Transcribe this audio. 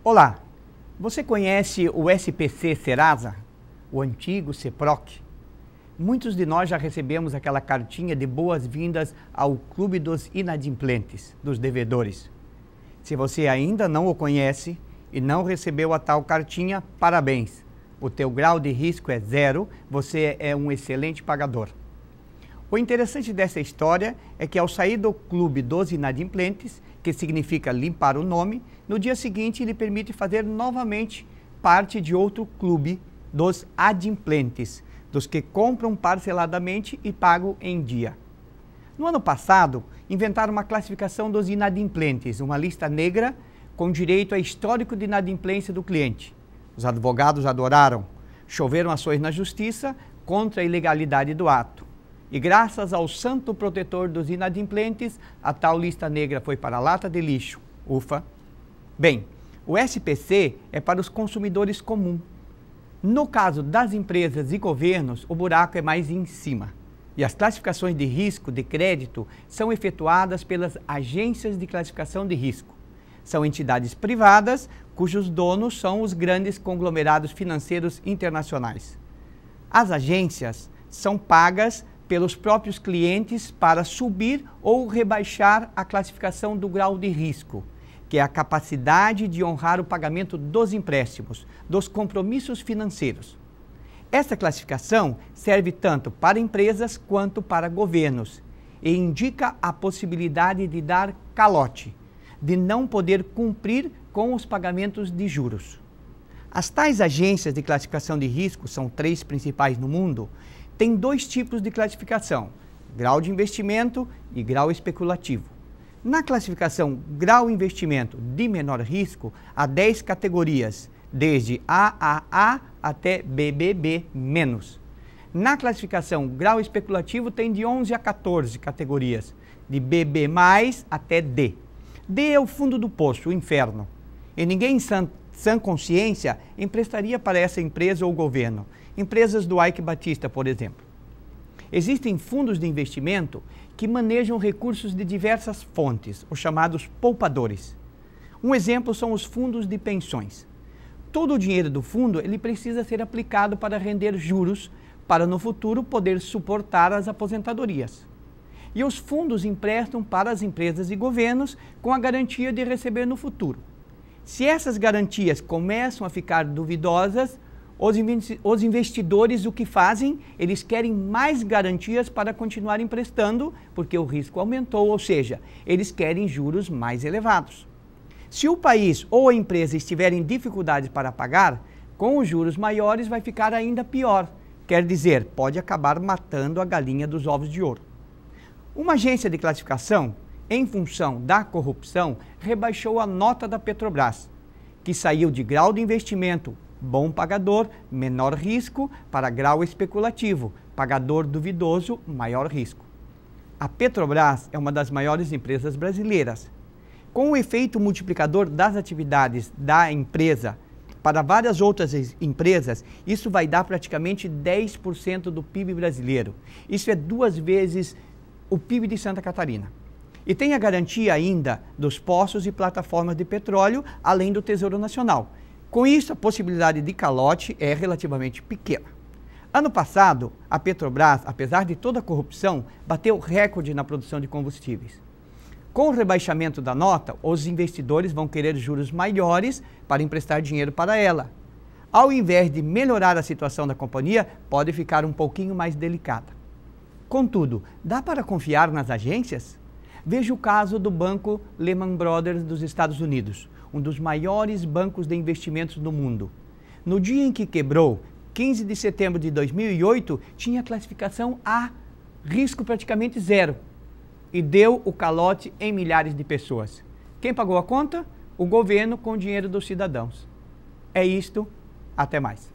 Olá, você conhece o SPC Serasa, o antigo CEPROC? Muitos de nós já recebemos aquela cartinha de boas-vindas ao Clube dos Inadimplentes, dos devedores. Se você ainda não o conhece e não recebeu a tal cartinha, parabéns! O teu grau de risco é 0, você é um excelente pagador. O interessante dessa história é que ao sair do Clube dos Inadimplentes, que significa limpar o nome, no dia seguinte ele permite fazer novamente parte de outro clube dos adimplentes, dos que compram parceladamente e pagam em dia. No ano passado, inventaram uma classificação dos inadimplentes, uma lista negra com direito a histórico de inadimplência do cliente. Os advogados adoraram, choveram ações na justiça contra a ilegalidade do ato. E graças ao santo protetor dos inadimplentes, a tal lista negra foi para a lata de lixo. Ufa! Bem, o SPC é para os consumidores comuns. No caso das empresas e governos, o buraco é mais em cima. E as classificações de risco de crédito são efetuadas pelas agências de classificação de risco. São entidades privadas cujos donos são os grandes conglomerados financeiros internacionais. As agências são pagas pelos próprios clientes para subir ou rebaixar a classificação do grau de risco, que é a capacidade de honrar o pagamento dos empréstimos, dos compromissos financeiros. Essa classificação serve tanto para empresas quanto para governos e indica a possibilidade de dar calote, de não poder cumprir com os pagamentos de juros. As tais agências de classificação de risco, são 3 principais no mundo, têm 2 tipos de classificação, grau de investimento e grau especulativo. Na classificação grau investimento de menor risco, há 10 categorias, desde AAA até BBB-. Na classificação grau especulativo, tem de 11 a 14 categorias, de BB+ até D. D é o fundo do poço, o inferno. E ninguém em sã consciência emprestaria para essa empresa ou governo. Empresas do Ike Batista, por exemplo. Existem fundos de investimento que manejam recursos de diversas fontes, os chamados poupadores. Um exemplo são os fundos de pensões. Todo o dinheiro do fundo ele precisa ser aplicado para render juros, para no futuro poder suportar as aposentadorias. E os fundos emprestam para as empresas e governos com a garantia de receber no futuro. Se essas garantias começam a ficar duvidosas, os investidores o que fazem? Eles querem mais garantias para continuar emprestando, porque o risco aumentou, ou seja, eles querem juros mais elevados. Se o país ou a empresa estiverem dificuldades para pagar, com os juros maiores vai ficar ainda pior. Quer dizer, pode acabar matando a galinha dos ovos de ouro. Uma agência de classificação, em função da corrupção, rebaixou a nota da Petrobras, que saiu de grau de investimento bom pagador, menor risco, para grau especulativo, pagador duvidoso, maior risco. A Petrobras é uma das maiores empresas brasileiras. Com o efeito multiplicador das atividades da empresa para várias outras empresas, isso vai dar praticamente 10% do PIB brasileiro. Isso é 2 vezes o PIB de Santa Catarina. E tem a garantia ainda dos poços e plataformas de petróleo, além do Tesouro Nacional. Com isso, a possibilidade de calote é relativamente pequena. Ano passado, a Petrobras, apesar de toda a corrupção, bateu recorde na produção de combustíveis. Com o rebaixamento da nota, os investidores vão querer juros maiores para emprestar dinheiro para ela. Ao invés de melhorar a situação da companhia, pode ficar um pouquinho mais delicada. Contudo, dá para confiar nas agências? Veja o caso do banco Lehman Brothers dos Estados Unidos, um dos maiores bancos de investimentos do mundo. No dia em que quebrou, 15 de setembro de 2008, tinha classificação A, risco praticamente 0, e deu o calote em milhares de pessoas. Quem pagou a conta? O governo com o dinheiro dos cidadãos. É isto, até mais.